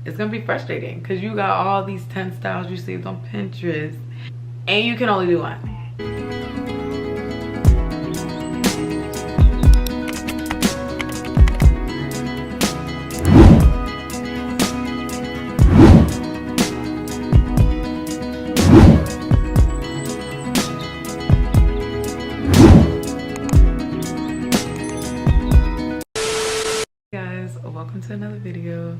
It's gonna be frustrating because you got all these 10 styles you saved on Pinterest and you can only do one. Welcome to another video.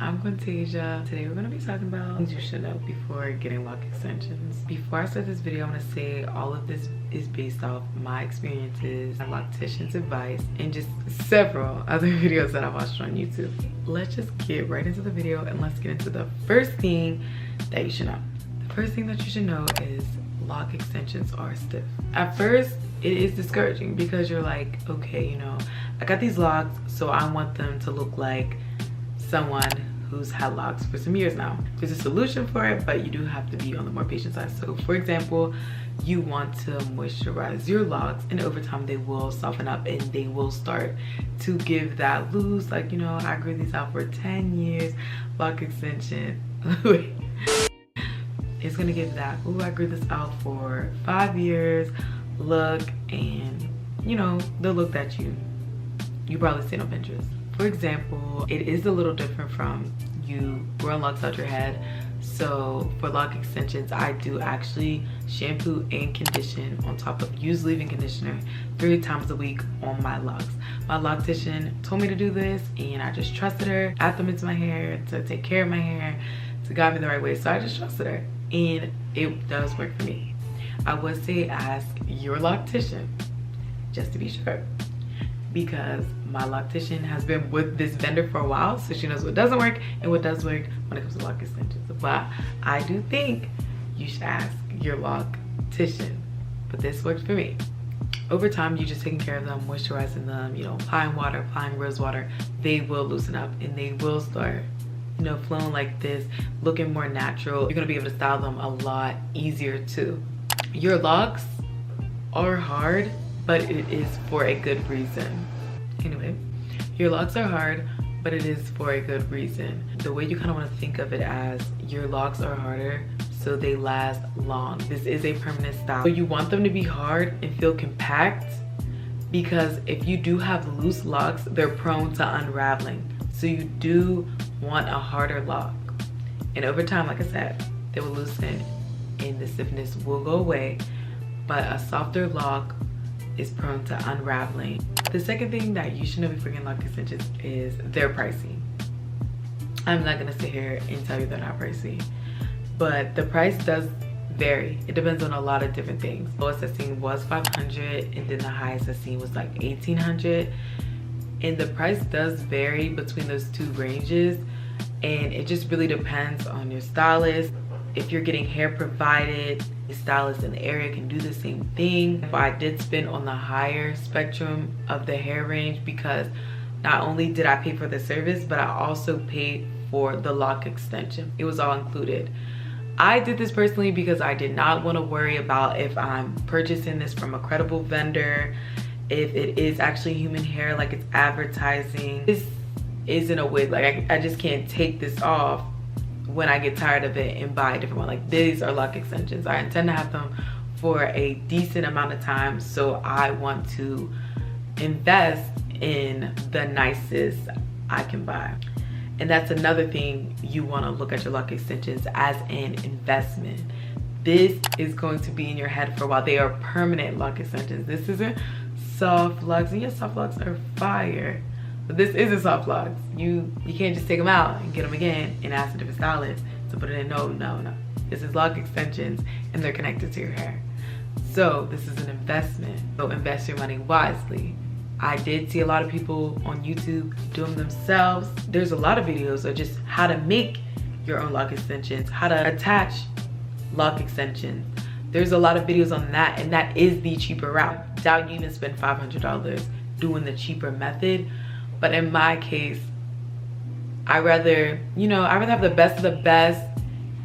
I'm Quintasia. Today we're going to be talking about things you should know before getting lock extensions. Before I start this video, I'm going to say all of this is based off my experiences, my loctician's advice, and just several other videos that I watched on YouTube. Let's just get right into the video and let's get into the first thing that you should know. The first thing that you should know is lock extensions are stiff. At first, it is discouraging because you're like, okay, you know, I got these locks, so I want them to look like someone who's had locks for some years now. There's a solution for it, but you do have to be on the more patient side. So for example, you want to moisturize your locks, and over time they will soften up and they will start to give that loose, like, you know, I grew these out for 10 years, lock extension. It's gonna give that, ooh, I grew this out for 5 years look, and you know, the look that you probably seen on Pinterest. For example, it is a little different from you growing locks out your head. So for lock extensions, I do actually shampoo and condition on top of use leave-in conditioner 3 times a week on my locks. My loctician told me to do this and I just trusted her, add them into my hair to take care of my hair, to guide me the right way. So I just trusted her and it does work for me. I would say ask your loctician just to be sure, because my loctician has been with this vendor for a while, so she knows what doesn't work and what does work when it comes to lock extensions. But I do think you should ask your loctician, but this works for me. Over time, you just taking care of them, moisturizing them, you know, applying water, applying rose water, they will loosen up and they will start, you know, flowing like this, looking more natural. You're gonna be able to style them a lot easier too. Your locks are hard, but it is for a good reason. Anyway, your locks are hard, but it is for a good reason. The way you kind of want to think of it as your locks are harder, so they last long. This is a permanent style. So you want them to be hard and feel compact, because if you do have loose locks, they're prone to unraveling. So you do want a harder lock. And over time, like I said, they will loosen and the stiffness will go away, but a softer lock is prone to unraveling. The second thing that you should know before getting lock extensions is their pricing. I'm not gonna sit here and tell you they're not pricey, but the price does vary. It depends on a lot of different things. The lowest I've seen was $500, and then the highest I've seen was like $1,800. And the price does vary between those two ranges, and it just really depends on your stylist. If you're getting hair provided, the stylist in the area can do the same thing. But I did spend on the higher spectrum of the hair range, because not only did I pay for the service, but I also paid for the lock extension. It was all included. I did this personally because I did not want to worry about if I'm purchasing this from a credible vendor, if it is actually human hair like it's advertising. This isn't a wig, like I just can't take this off when I get tired of it and buy a different one. Like, these are lock extensions. I intend to have them for a decent amount of time, so I want to invest in the nicest I can buy. And that's another thing, you want to look at your lock extensions as an investment. This is going to be in your head for a while. They are permanent lock extensions. This isn't soft locks, and yes, soft locks are fire, but this isn't soft locks. You can't just take them out and get them again and ask a different stylist to put it in. No. This is lock extensions and they're connected to your hair. So this is an investment. So invest your money wisely. I did see a lot of people on YouTube doing themselves. There's a lot of videos of just how to make your own lock extensions, how to attach lock extensions. There's a lot of videos on that, and that is the cheaper route. Doubt you even spend $500 doing the cheaper method. But in my case, I rather have the best of the best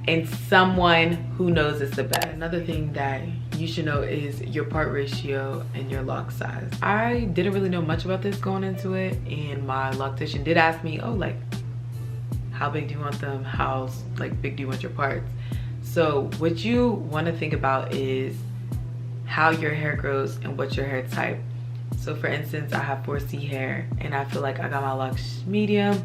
and someone who knows it's the best. Another thing that you should know is your part ratio and your lock size. I didn't really know much about this going into it, and my loctician did ask me, oh, like, how big do you want them, how like big do you want your parts. So what you want to think about is how your hair grows and what's your hair type. So for instance, I have 4C hair and I feel like I got my locks medium,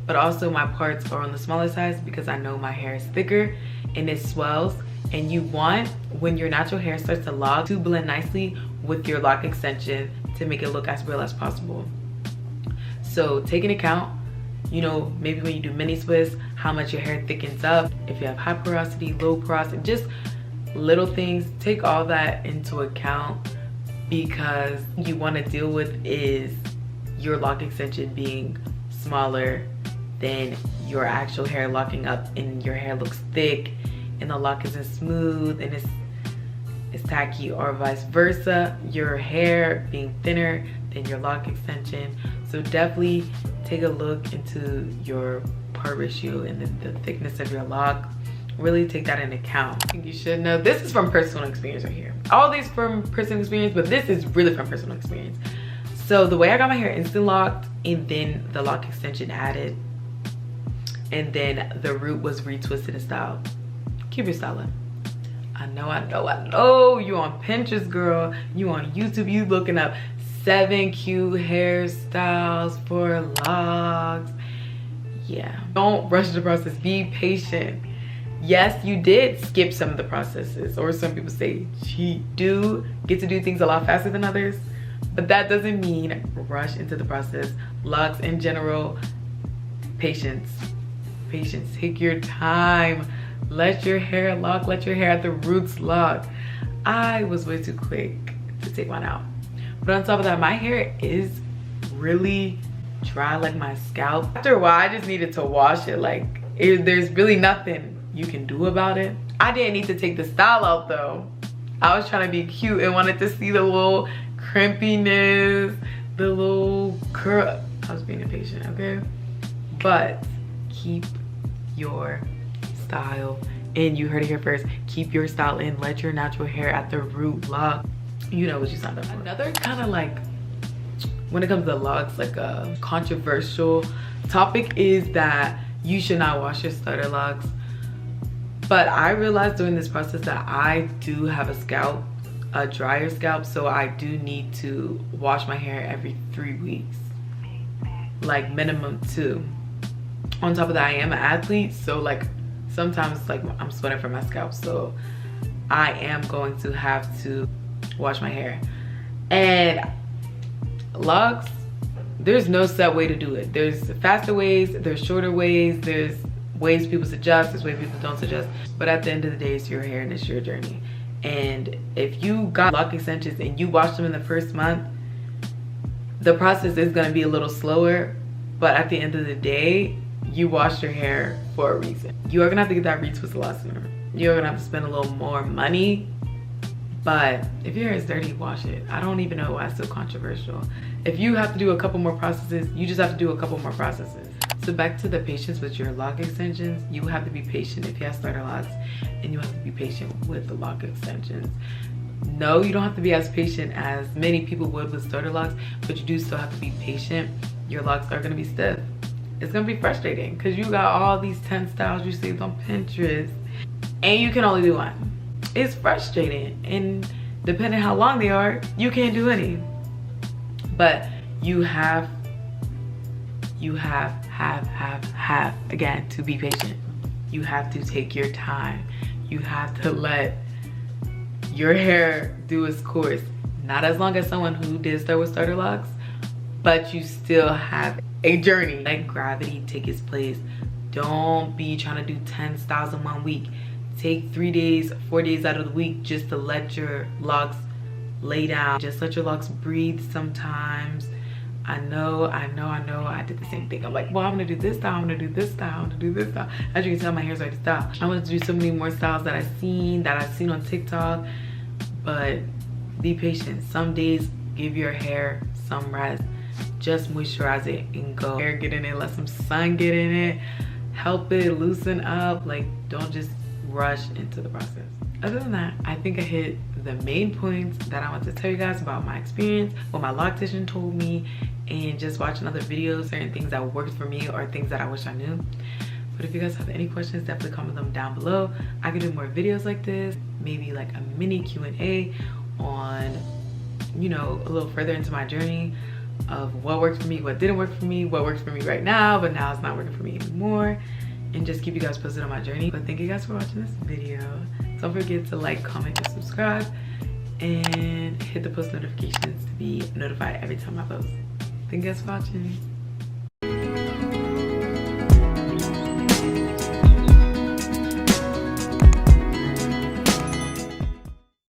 but also my parts are on the smaller size because I know my hair is thicker and it swells. And you want, when your natural hair starts to lock, to blend nicely with your lock extension to make it look as real as possible. So take into account, you know, maybe when you do mini twists, how much your hair thickens up, if you have high porosity, low porosity, just little things. Take all that into account, because you want to deal with is your lock extension being smaller than your actual hair locking up and your hair looks thick and the lock isn't smooth and it's tacky, or vice versa, your hair being thinner than your lock extension. So definitely take a look into your part ratio and the thickness of your lock. Really take that into account. I think you should know, this is from personal experience right here. All these from personal experience, but this is really from personal experience. So the way I got my hair instant locked and then the lock extension added, and then the root was retwisted and styled. Keep your styling. I know you on Pinterest, girl. You on YouTube, you looking up 7 cute hairstyles for locks. Yeah, don't rush the process, be patient. Yes, you did skip some of the processes, or some people say you do get to do things a lot faster than others, but that doesn't mean rush into the process. Locks in general, patience. Take your time. Let your hair lock, let your hair at the roots lock. I was way too quick to take one out. But on top of that, my hair is really dry, like my scalp. After a while, I just needed to wash it. Like, there's really nothing you can do about it. I didn't need to take the style out though. I was trying to be cute and wanted to see the little crimpiness, the little curl. I was being impatient, okay? But keep your style in. You heard it here first. Keep your style in. Let your natural hair at the root lock. You know what you signed up for. Another kind of like, when it comes to locks, like a controversial topic is that you should not wash your starter locks. But I realized during this process that I do have a scalp, a drier scalp, so I do need to wash my hair every 3 weeks, like minimum 2. On top of that, I am an athlete, so like sometimes like I'm sweating from my scalp, so I am going to have to wash my hair. And locks, there's no set way to do it. There's faster ways, there's shorter ways, there's ways people suggest, there's ways people don't suggest, but at the end of the day, it's your hair and it's your journey. And if you got lock extensions and you wash them in the first month, the process is going to be a little slower, but at the end of the day, you wash your hair for a reason. You are gonna have to get that retwist a lot sooner. You're gonna have to spend a little more money, but if your hair is dirty, wash it. I don't even know why it's so controversial. If you have to do a couple more processes, you just have to do a couple more processes. So back to the patience with your lock extensions, you have to be patient if you have starter locks, and you have to be patient with the lock extensions. No, you don't have to be as patient as many people would with starter locks, but you do still have to be patient. Your locks are gonna be stiff. It's gonna be frustrating because you got all these 10 styles you saved on Pinterest and you can only do one. It's frustrating, and depending how long they are, you can't do any. But you have again to be patient. You have to take your time. You have to let your hair do its course. Not as long as someone who did start with starter locks, but you still have a journey. Let gravity take its place. Don't be trying to do 10 styles in 1 week. Take 3 days, 4 days out of the week just to let your locks lay down. Just let your locks breathe sometimes. I know, I did the same thing. I'm like, well, I'm gonna do this style, I'm gonna do this style, I'm gonna do this style. As you can tell, my hair's already styled. I want to do so many more styles that I've seen on TikTok, but be patient. Some days, give your hair some rest. Just moisturize it and go. Hair get in it, let some sun get in it, help it loosen up. Like, don't just rush into the process. Other than that, I think I hit the main points that I want to tell you guys about my experience, what my loctician told me, and just watching other videos, certain things that worked for me or things that I wish I knew. But if you guys have any questions, definitely comment them down below. I could do more videos like this, maybe like a mini Q&A on, you know, a little further into my journey of what worked for me, what didn't work for me, what works for me right now, but now it's not working for me anymore, and just keep you guys posted on my journey. But thank you guys for watching this video. Don't forget to like, comment, and subscribe, and hit the post notifications to be notified every time I post. Thank you guys for watching.